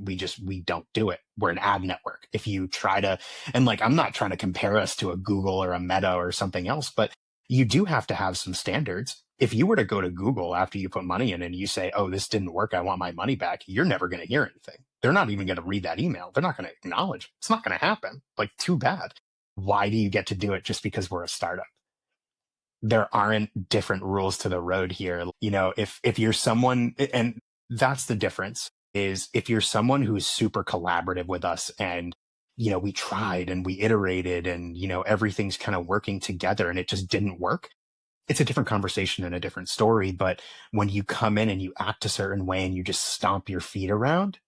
don't do it. We're an ad network. If you try to, and like, I'm not trying to compare us to a Google or a Meta or something else, but you do have to have some standards. If you were to go to Google after you put money in and you say, oh, this didn't work, I want my money back, you're never going to hear anything. They're not even going to read that email. They're not going to acknowledge it. It's not going to happen. Like, too bad. Why do you get to do it just because we're a startup? There aren't different rules to the road here. You know, if you're someone, and that's the difference, is if you're someone who's super collaborative with us and, you know, we tried and we iterated and, you know, everything's kind of working together and it just didn't work. It's a different conversation and a different story. But when you come in and you act a certain way and you just stomp your feet around,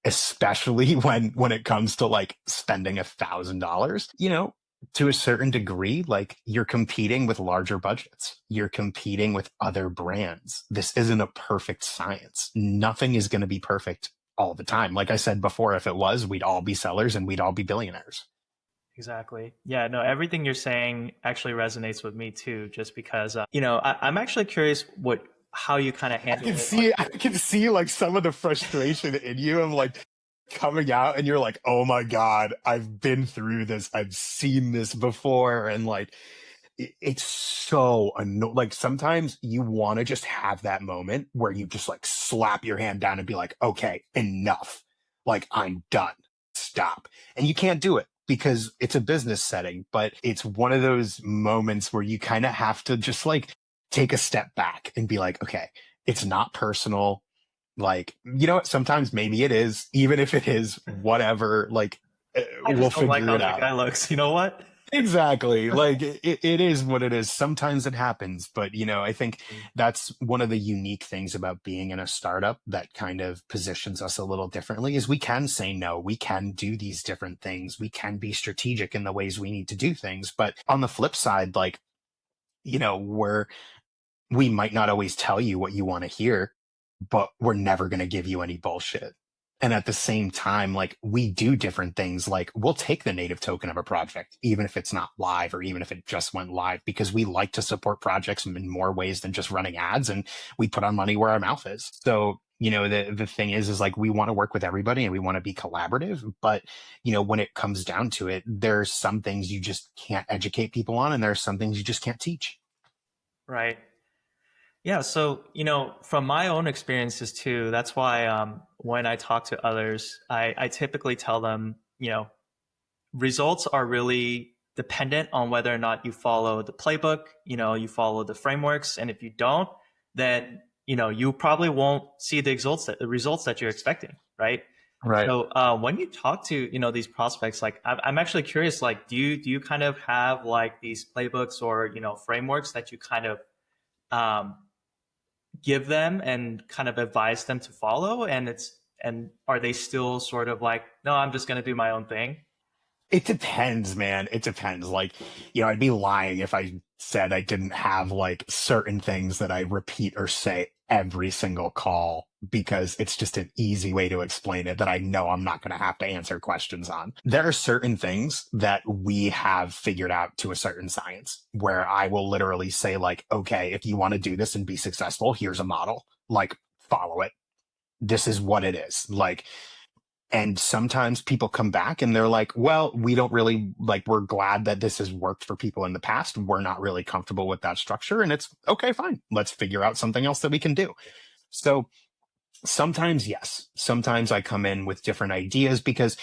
especially when it comes to like spending $1,000, you know, to a certain degree, like you're competing with larger budgets. You're competing with other brands. This isn't a perfect science. Nothing is going to be perfect all the time. Like I said before, if it was, we'd all be sellers and we'd all be billionaires. Exactly. Yeah, no, everything you're saying actually resonates with me too, just because, I'm actually curious how you kind of handle it. I can see like some of the frustration in you of like coming out and you're like, oh my God, I've been through this. I've seen this before. And like, it's so like sometimes you want to just have that moment where you just like slap your hand down and be like, okay, enough. Like I'm done. Stop. And you can't do it because it's a business setting, but it's one of those moments where you kind of have to just like take a step back and be like, okay, it's not personal. Like, you know what? Sometimes maybe it is, even if it is, whatever, like I we'll just don't like figure how it that out. guy looks. You know what? Exactly. Like it is what it is. Sometimes it happens, but you know, I think that's one of the unique things about being in a startup that kind of positions us a little differently is we can say no, we can do these different things. We can be strategic in the ways we need to do things. But on the flip side, like, you know, we might not always tell you what you want to hear, but we're never going to give you any bullshit. And at the same time, like we do different things. Like we'll take the native token of a project, even if it's not live or even if it just went live, because we like to support projects in more ways than just running ads. And we put our money where our mouth is. So, you know, the thing is like we want to work with everybody and we want to be collaborative. But, you know, when it comes down to it, there's some things you just can't educate people on and there's some things you just can't teach. Right. Yeah. So, from my own experiences too, that's why when I talk to others, I typically tell them, results are really dependent on whether or not you follow the playbook, you follow the frameworks. And if you don't, then, you probably won't see the results that you're expecting. Right. Right. So when you talk to these prospects, like I'm actually curious, like do you kind of have like these playbooks or frameworks that you kind of um, give them and kind of advise them to follow, and are they still sort of like, no, I'm just going to do my own thing? It depends, man. It depends. Like, I'd be lying if I said I didn't have like certain things that I repeat or say every single call because it's just an easy way to explain it that I know I'm not going to have to answer questions on. There are certain things that we have figured out to a certain science where I will literally say like, okay, if you want to do this and be successful, here's a model, like follow it. This is what it is. Like, and sometimes people come back and they're like, well, we don't really like, we're glad that this has worked for people in the past. We're not really comfortable with that structure. And it's okay, fine. Let's figure out something else that we can do. So sometimes, yes, sometimes I come in with different ideas because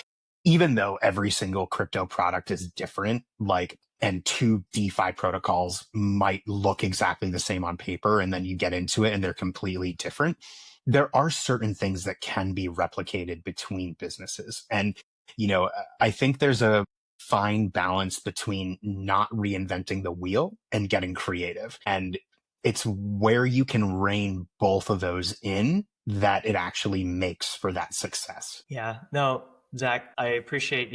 even though every single crypto product is different, like, and two DeFi protocols might look exactly the same on paper, and then you get into it and they're completely different, there are certain things that can be replicated between businesses. And, I think there's a fine balance between not reinventing the wheel and getting creative. And it's where you can rein both of those in that it actually makes for that success. Yeah, no, Zach, I appreciate,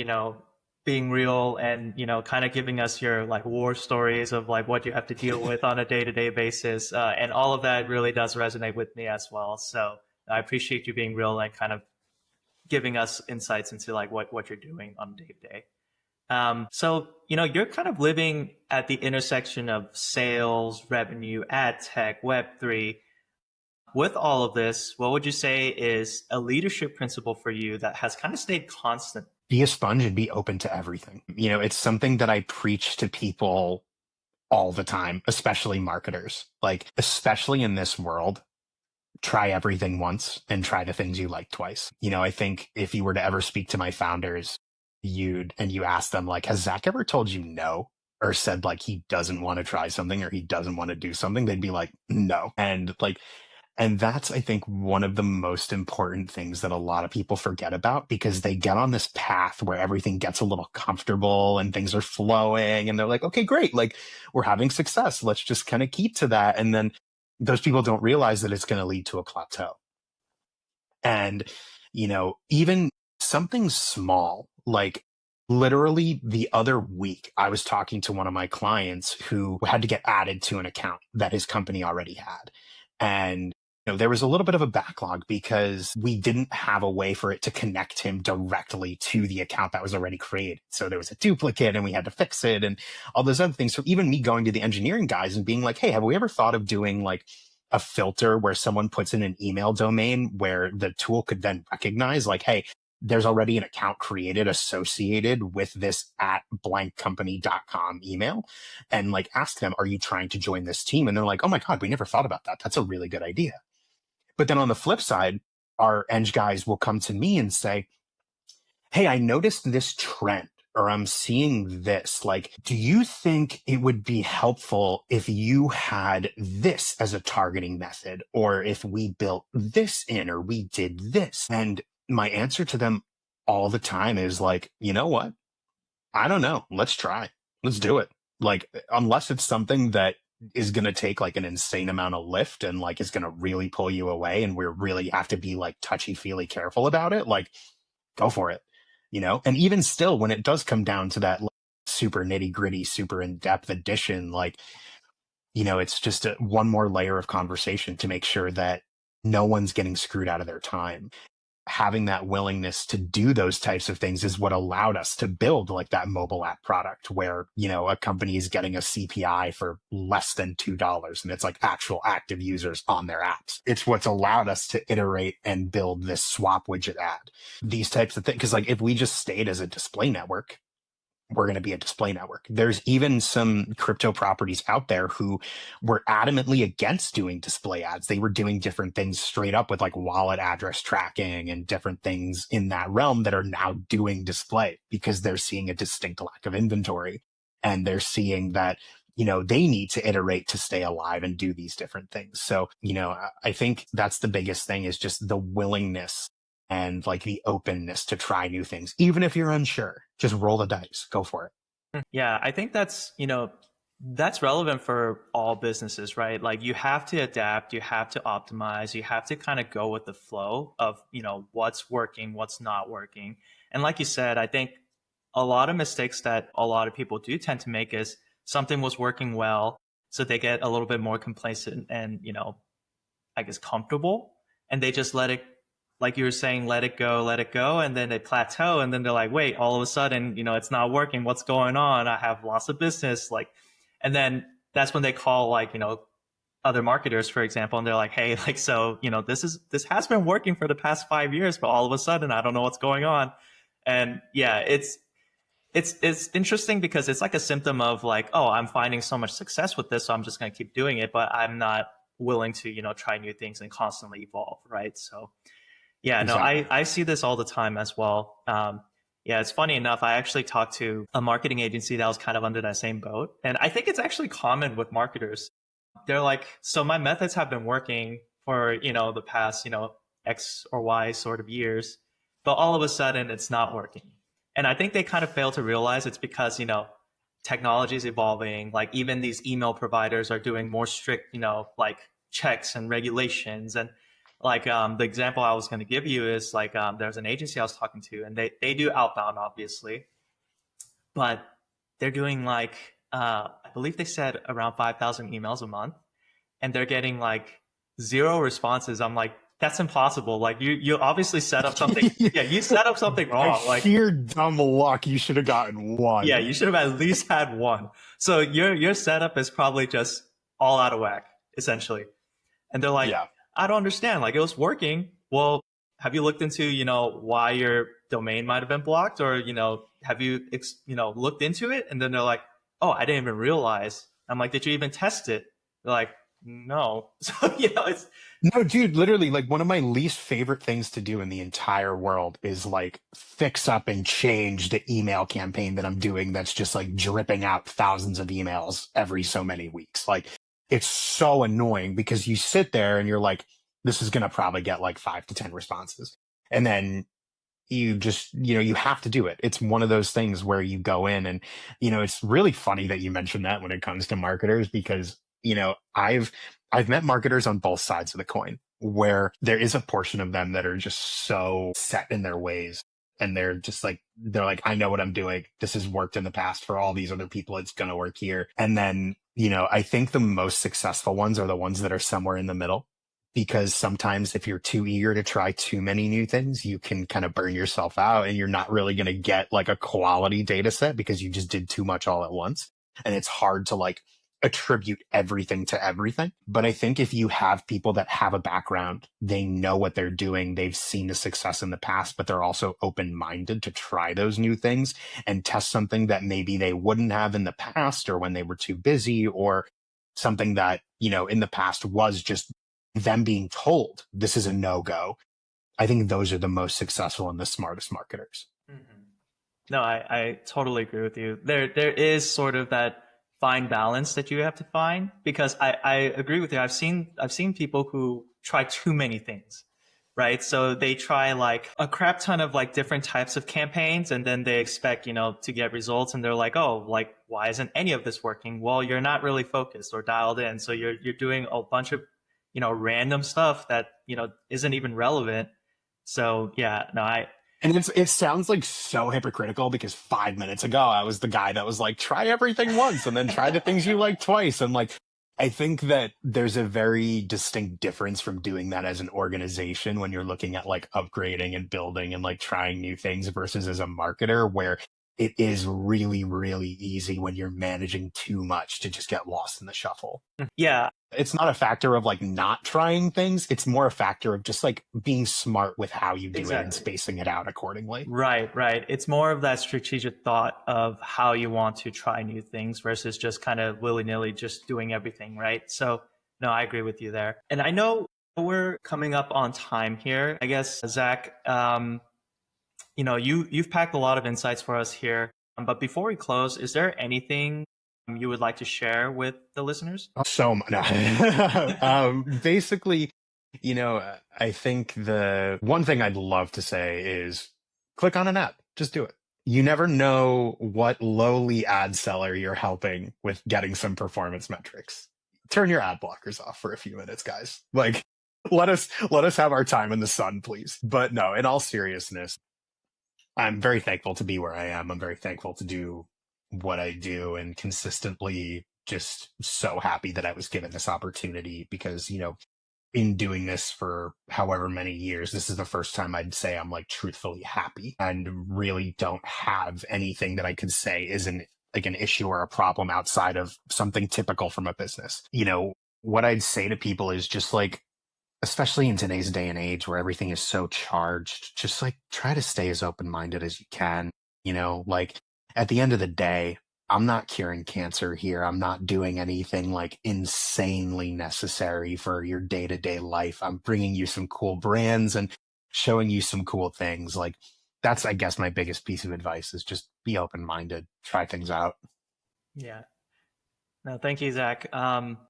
being real and, kind of giving us your like war stories of like what you have to deal with on a day-to-day basis. And all of that really does resonate with me as well. So I appreciate you being real and kind of giving us insights into like what you're doing on day to day. So, you're kind of living at the intersection of sales, revenue, ad tech, Web3. With all of this, what would you say is a leadership principle for you that has kind of stayed constant? Be a sponge and be open to everything. It's something that I preach to people all the time, especially marketers. Like, especially in this world, try everything once and try the things you like twice. I think if you were to ever speak to my founders, you ask them like, has Zach ever told you no? Or said like he doesn't want to try something or he doesn't want to do something, they'd be like, no. And that's, I think, one of the most important things that a lot of people forget about because they get on this path where everything gets a little comfortable and things are flowing and they're like, okay, great. Like we're having success. Let's just kind of keep to that. And then those people don't realize that it's going to lead to a plateau. And, even something small, like literally the other week, I was talking to one of my clients who had to get added to an account that his company already had. And there was a little bit of a backlog because we didn't have a way for it to connect him directly to the account that was already created. So there was a duplicate and we had to fix it and all those other things. So even me going to the engineering guys and being like, hey, have we ever thought of doing like a filter where someone puts in an email domain where the tool could then recognize like, hey, there's already an account created associated with this at blankcompany.com email and like ask them, are you trying to join this team? And they're like, oh my God, we never thought about that. That's a really good idea. But then on the flip side, our eng guys will come to me and say, hey, I noticed this trend or I'm seeing this. Like, do you think it would be helpful if you had this as a targeting method or if we built this in or we did this? And my answer to them all the time is like, you know what? I don't know. Let's try. Let's do it. Like, unless it's something that is going to take like an insane amount of lift and like is going to really pull you away and we really have to be like touchy feely careful about it, like go for it, and even still when it does come down to that like, super nitty gritty, super in-depth edition, like, it's just one more layer of conversation to make sure that no one's getting screwed out of their time. Having that willingness to do those types of things is what allowed us to build like that mobile app product where, a company is getting a CPI for less than $2 and it's like actual active users on their apps. It's what's allowed us to iterate and build this swap widget ad, these types of things. Cause like if we just stayed as a display network, we're going to be a display network. There's even some crypto properties out there who were adamantly against doing display ads. They were doing different things straight up with like wallet address tracking and different things in that realm that are now doing display because they're seeing a distinct lack of inventory and they're seeing that, they need to iterate to stay alive and do these different things. So, I think that's the biggest thing is just the willingness and like the openness to try new things. Even if you're unsure, just roll the dice, go for it. Yeah, I think that's relevant for all businesses, right? Like you have to adapt, you have to optimize, you have to kind of go with the flow of, what's working, what's not working. And like you said, I think a lot of mistakes that a lot of people do tend to make is something was working well, so they get a little bit more complacent and, I guess comfortable, and they just let it, like you were saying, let it go, and then they plateau, and then they're like, wait, all of a sudden, it's not working. What's going on? I have lots of business, like, and then that's when they call, like, other marketers, for example, and they're like, hey, like, so, this has been working for the past 5 years, but all of a sudden, I don't know what's going on. And yeah, it's interesting because it's like a symptom of like, oh, I'm finding so much success with this, so I'm just going to keep doing it, but I'm not willing to, try new things and constantly evolve, right? So yeah, no, Exactly. I see this all the time as well. Yeah, it's funny enough. I actually talked to a marketing agency that was kind of under that same boat. And I think it's actually common with marketers. They're like, so my methods have been working for, the past, X or Y sort of years, but all of a sudden it's not working. And I think they kind of fail to realize it's because, technology is evolving. Like even these email providers are doing more strict, like checks and regulations. And like the example I was going to give you is like there's an agency I was talking to, and they do outbound, obviously, but they're doing like I believe they said around 5,000 emails a month, and they're getting like zero responses. I'm like, that's impossible. Like you obviously set up something. Yeah, you set up something By wrong. Like sheer dumb luck, you should have gotten yeah, one. you should have at least had one. So your setup is probably just all out of whack, essentially. And they're like, Yeah. I don't understand. Like it was working. Well, have you looked into, why your domain might have been blocked, or, have you, looked into it? And then they're like, oh, I didn't even realize. I'm like, did you even test it? They're like, no. So, it's, No, dude, literally, like one of my least favorite things to do in the entire world is like fix up and change the email campaign that I'm doing that's just like dripping out thousands of emails every so many weeks. Like it's so annoying because you sit there and you're like, this is going to probably get like 5 to 10 responses. And then you just, you have to do it. It's one of those things where you go in and, it's really funny that you mentioned that when it comes to marketers, because, I've met marketers on both sides of the coin where there is a portion of them that are just so set in their ways. And they're like, I know what I'm doing. This has worked in the past for all these other people. It's going to work here. And then, I think the most successful ones are the ones that are somewhere in the middle, because sometimes if you're too eager to try too many new things, you can kind of burn yourself out and you're not really going to get like a quality data set because you just did too much all at once. And it's hard to like attribute everything to everything. But I think if you have people that have a background, they know what they're doing, they've seen the success in the past, but they're also open-minded to try those new things and test something that maybe they wouldn't have in the past, or when they were too busy, or something that, in the past was just them being told this is a no-go. I think those are the most successful and the smartest marketers. Mhm. No, I totally agree with you. There is sort of that fine balance that you have to find, because I agree with you. I've seen people who try too many things, right? So they try like a crap ton of like different types of campaigns, and then they expect, to get results, and they're like, oh, like why isn't any of this working? Well, you're not really focused or dialed in. So you're doing a bunch of, random stuff that, isn't even relevant. So yeah, no, And it sounds like so hypocritical because 5 minutes ago I was the guy that was like, try everything once and then try the things you like twice. And like, I think that there's a very distinct difference from doing that as an organization when you're looking at like upgrading and building and like trying new things versus as a marketer, where it is really, really easy when you're managing too much to just get lost in the shuffle. yeah, It's not a factor of like not trying things. It's more a factor of just like being smart with how you do it and exactly. spacing it out accordingly. Right, right. It's more of that strategic thought of how you want to try new things versus just kind of willy-nilly just doing everything, right? So, no, I agree with you there. And I know we're coming up on time here. I guess, Zach, you've packed a lot of insights for us here. But before we close, is there anything you would like to share with the listeners? So much. Basically, I think the one thing I'd love to say is click on an app. Just do it. You never know what lowly ad seller you're helping with getting some performance metrics. Turn your ad blockers off for a few minutes, guys. Like, let us have our time in the sun, please. But no, in all seriousness, I'm very thankful to be where I am. I'm very thankful to do what I do and consistently just so happy that I was given this opportunity because, in doing this for however many years, this is the first time I'd say I'm like truthfully happy and really don't have anything that I could say isn't like an issue or a problem outside of something typical from a business. What I'd say to people is just like, especially in today's day and age where everything is so charged, just like try to stay as open-minded as you can. Like at the end of the day, I'm not curing cancer here. I'm not doing anything like insanely necessary for your day-to-day life. I'm bringing you some cool brands and showing you some cool things. Like that's, I guess, my biggest piece of advice is just be open-minded, try things out. Yeah. No, thank you, Zach.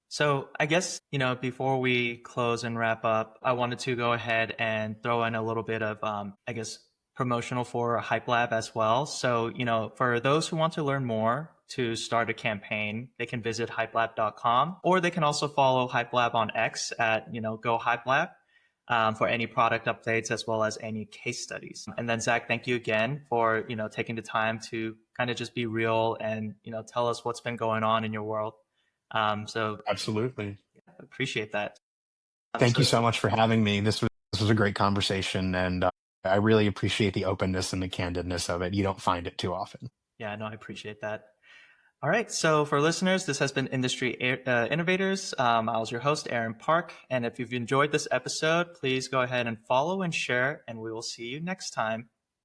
So I guess, before we close and wrap up, I wanted to go ahead and throw in a little bit of, I guess, promotional for HypeLab as well. So, for those who want to learn more to start a campaign, they can visit hypelab.com, or they can also follow HypeLab on X at, Go HypeLab. For any product updates as well as any case studies. And then Zach, thank you again for, taking the time to kind of just be real and, tell us what's been going on in your world. So Absolutely. yeah, appreciate that. Thank you so much for having me. This was a great conversation, and I really appreciate the openness and the candidness of it. You don't find it too often. Yeah, no, I appreciate that. All right. So for listeners, this has been Industry Innovators. I was your host, Aaron Park. And if you've enjoyed this episode, please go ahead and follow and share, and we will see you next time.